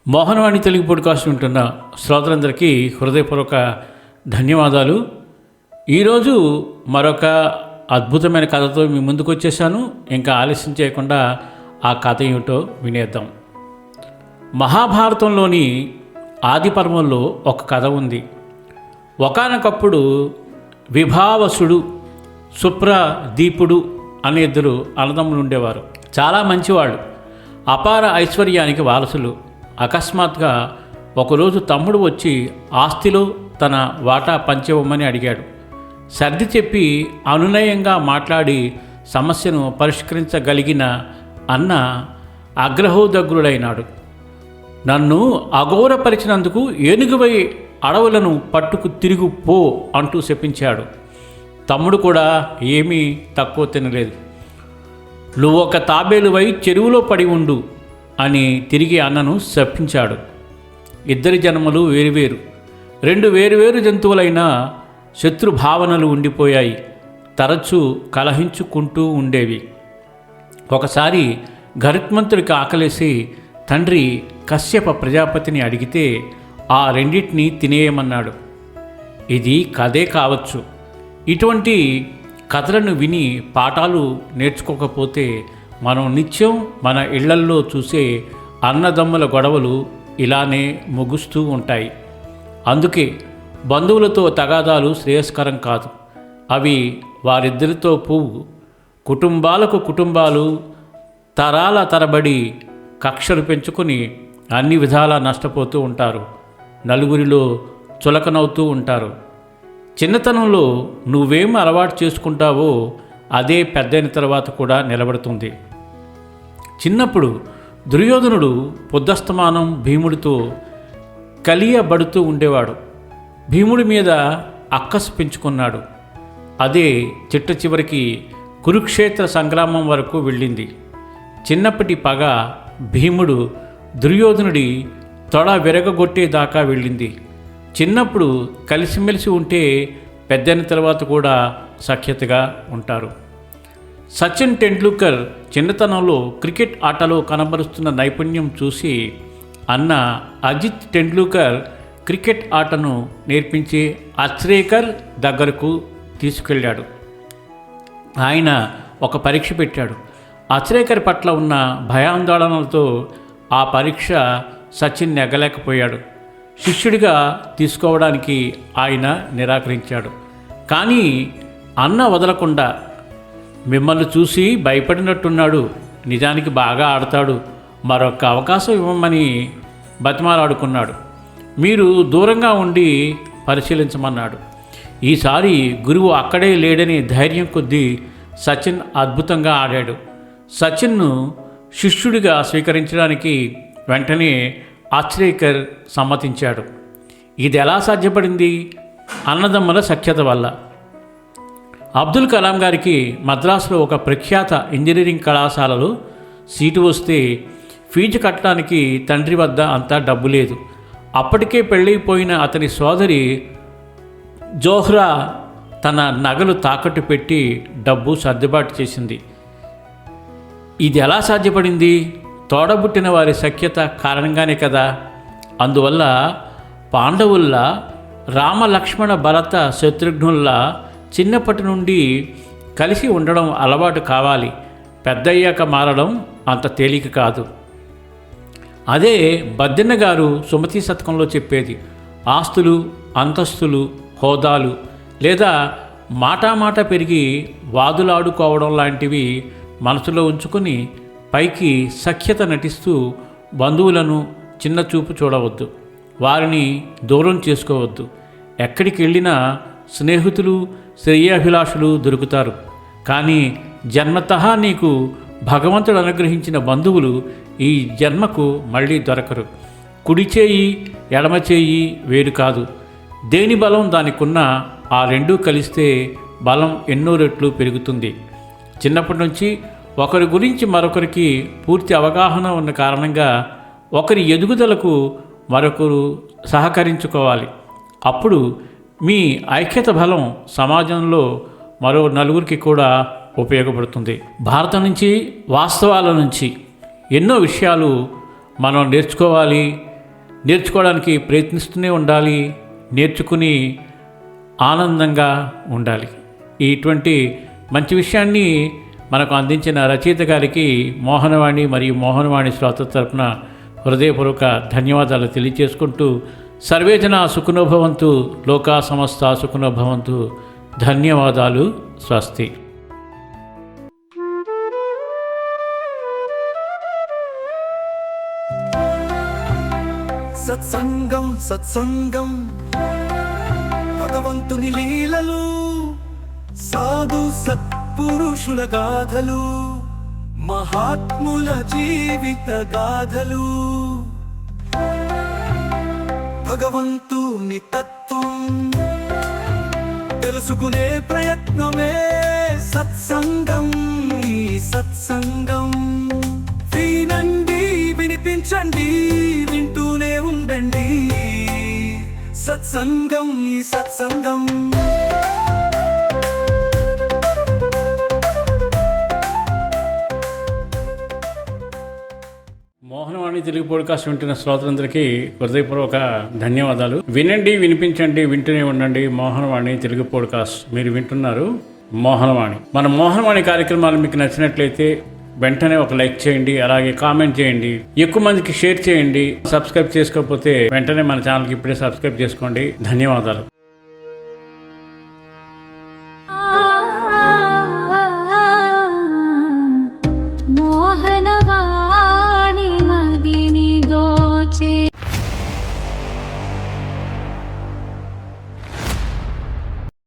Mohanavani Telugu podcast ఉంటున్న శ్రోతలందరికీ హృదయపూర్వక ధన్యవాదాలు. ఈరోజు మరొక అద్భుతమైన కథతో మీ ముందుకు వచ్చేసాను. ఇంకా ఆలస్యం చేయకుండా ఆ కథ ఏమిటో వినేద్దాం. మహాభారతంలోని ఆది పర్వంలో ఒక కథ ఉంది. ఒకానొకప్పుడు విభావసుడు, సుప్రదీపుడు అనే ఇద్దరు అన్నదమ్ములు ఉండేవారు. చాలా మంచివాళ్ళు, అపార ఐశ్వర్యానికి వారసులు. అకస్మాత్తుగా ఒకరోజు తమ్ముడు వచ్చి ఆస్తిలో తన వాటా పంచివ్వమని అడిగాడు. సర్ది చెప్పి అనునయంగా మాట్లాడి సమస్యను పరిష్కరించగలిగిన అన్న అగ్రహోదగ్రుడైనాడు. నన్ను అఘోరపరిచినందుకు ఏనుగువై అడవులను పట్టుకు తిరుగు పో అంటూ శపించాడు. తమ్ముడు కూడా ఏమీ తక్కువ తినలేదు. నువ్వొక తాబేలువై చెరువులో పడి ఉండు అని తిరిగి అన్నను శపించాడు. ఇద్దరి జన్మలు వేరువేరు. రెండు వేరువేరు జంతువులైన శత్రుభావనలు ఉండిపోయాయి. తరచూ కలహించుకుంటూ ఉండేవి. ఒకసారి గరుత్మంతుడికి ఆకలేసి తండ్రి కశ్యప ప్రజాపతిని అడిగితే ఆ రెండింటినీ తినేయమన్నాడు. ఇది కథే కావచ్చు. ఇటువంటి కథలను విని పాఠాలు నేర్చుకోకపోతే మనం నిత్యం మన ఇళ్లల్లో చూసే అన్నదమ్ముల గొడవలు ఇలానే ముగుస్తూ ఉంటాయి. అందుకే బంధువులతో తగాదాలు శ్రేయస్కరం కాదు. అవి వారిద్దరితో పువ్వు. కుటుంబాలకు కుటుంబాలు తరాల తరబడి కక్షలు పెంచుకొని అన్ని విధాలా నష్టపోతూ ఉంటారు. నలుగురిలో చులకనవుతూ ఉంటారు. చిన్నతనంలో నువ్వేం అలవాటు చేసుకుంటావో అదే పెద్దయిన తర్వాత కూడా నిలబడుతుంది. చిన్నప్పుడు దుర్యోధనుడు పొద్దస్తమానం భీముడితో కలియబడుతూ ఉండేవాడు. భీముడి మీద అక్కసు పెంచుకున్నాడు. అదే చిట్ట చివరికి కురుక్షేత్ర సంగ్రామం వరకు వెళ్ళింది. చిన్నప్పటి పగ భీముడు దుర్యోధనుడి తొడ విరగగొట్టేదాకా వెళ్ళింది. చిన్నప్పుడు కలిసిమెలిసి ఉంటే పెద్దయిన తర్వాత కూడా సఖ్యతగా ఉంటారు. సచిన్ టెండూల్కర్ చిన్నతనంలో క్రికెట్ ఆటలో కనబరుస్తున్న నైపుణ్యం చూసి అన్న అజిత్ టెండూల్కర్ క్రికెట్ ఆటను నేర్పించే అచ్రేకర్ దగ్గరకు తీసుకెళ్ళాడు. ఆయన ఒక పరీక్ష పెట్టాడు. అచ్రేకర్ పట్ల ఉన్న భయాందోళనలతో ఆ పరీక్ష సచిన్ నెగ్గలేకపోయాడు. శిష్యుడిగా తీసుకోవడానికి ఆయన నిరాకరించాడు. కానీ అన్న వదలకుండా, మిమ్మల్ని చూసి భయపడినట్టున్నాడు, నిజానికి బాగా ఆడతాడు, మరొక అవకాశం ఇవ్వమని బతిమాలాడుకున్నాడు. మీరు దూరంగా ఉండి పరిశీలించమన్నాడు. ఈసారి గురువు అక్కడే లేడని ధైర్యం కొద్దీ సచిన్ అద్భుతంగా ఆడాడు. సచిన్ను శిష్యుడిగా స్వీకరించడానికి వెంటనే అచ్రేకర్ సమ్మతించాడు. ఇది ఎలా సాధ్యపడింది? అన్నదమ్ముల సఖ్యత వల్ల. అబ్దుల్ కలాం గారికి మద్రాసులో ఒక ప్రఖ్యాత ఇంజనీరింగ్ కళాశాలలో సీటు వస్తే ఫీజు కట్టడానికి తండ్రి వద్ద అంతా డబ్బు లేదు. అప్పటికే పెళ్ళైపోయిన అతని సోదరి జోహ్రా తన నగలు తాకట్టు పెట్టి డబ్బు సర్దుబాటు చేసింది. ఇది ఎలా సాధ్యపడింది? తోడబుట్టిన వారి సఖ్యత కారణంగానే కదా. అందువల్ల పాండవుల్లా, రామ లక్ష్మణ భరత శత్రుఘ్నుల్లా చిన్నప్పటి నుండి కలిసి ఉండడం అలవాటు కావాలి. పెద్దయ్యాక మారడం అంత తేలిక కాదు. అదే బద్దెన్న గారు సుమతి శతకంలో చెప్పేది. ఆస్తులు, అంతస్తులు, హోదాలు లేదా మాటామాట పెరిగి వాదులాడుకోవడం లాంటివి మనసులో ఉంచుకొని పైకి సఖ్యత నటిస్తూ బంధువులను చిన్న చూపు చూడవద్దు. వారిని దూరం చేసుకోవద్దు. ఎక్కడికి వెళ్ళినా స్నేహితులు, శ్రేయాభిలాషులు దొరుకుతారు. కానీ జన్మతః నీకు భగవంతుడు అనుగ్రహించిన బంధువులు ఈ జన్మకు మళ్ళీ దొరకరు. కుడి చేయి ఎడమ చేయి వేరు కాదు. దేని బలం దానికున్న ఆ రెండూ కలిస్తే బలం ఎన్నో రెట్లు పెరుగుతుంది. చిన్నప్పటి నుంచి ఒకరి గురించి మరొకరికి పూర్తి అవగాహన ఉన్న కారణంగా ఒకరి ఎదుగుదలకు మరొకరు సహకరించుకోవాలి. అప్పుడు మీ ఐక్యత బలం సమాజంలో మరో నలుగురికి కూడా ఉపయోగపడుతుంది. భారతం నుంచి, వాస్తవాల నుంచి ఎన్నో విషయాలు మనం నేర్చుకోవాలి, నేర్చుకోవడానికి ప్రయత్నిస్తూనే ఉండాలి, నేర్చుకుని ఆనందంగా ఉండాలి. ఇటువంటి మంచి విషయాన్ని మనకు అందించిన రచయిత గారికి మోహనవాణి మరియు మోహనవాణి శ్రోతల తరపున హృదయపూర్వక ధన్యవాదాలు తెలియజేసుకుంటూ, సర్వే జనా సుఖినో భవంతు, లోకా సమస్తా సుఖినో భవంతు. ధన్యవాదాలు. స్వస్తి. సత్సంగం సత్సంగం భగవంతుని లీలలు, సాధు సత్పురుషుల గాథలు, మహాత్ముల జీవిత గాథలు, భగవంతుని తత్వం తెలుసుకునే ప్రయత్నమే సత్సంగం. ఈ సత్సంగం వినండి, వినిపించండి, వింటూనే ఉండండి. సత్సంగం, ఈ సత్సంగం. మోహనవాణి తెలుగు పాడ్కాస్ట్ వింటున్న శ్రోతలందరికీ హృదయపూర్వక ధన్యవాదాలు. వినండి, వినిపించండి, వింటూనే ఉండండి. మోహనవాణి తెలుగు పాడ్కాస్ట్ మీరు వింటున్నారు. మోహనవాణి. మన మోహనవాణి కార్యక్రమాలు మీకు నచ్చినట్లయితే వెంటనే ఒక లైక్ చేయండి, అలాగే కామెంట్ చేయండి, ఎక్కువ మందికి షేర్ చేయండి. సబ్స్క్రైబ్ చేసుకోకపోతే వెంటనే మన ఛానల్కి ఇప్పుడే సబ్స్క్రైబ్ చేసుకోండి. ధన్యవాదాలు.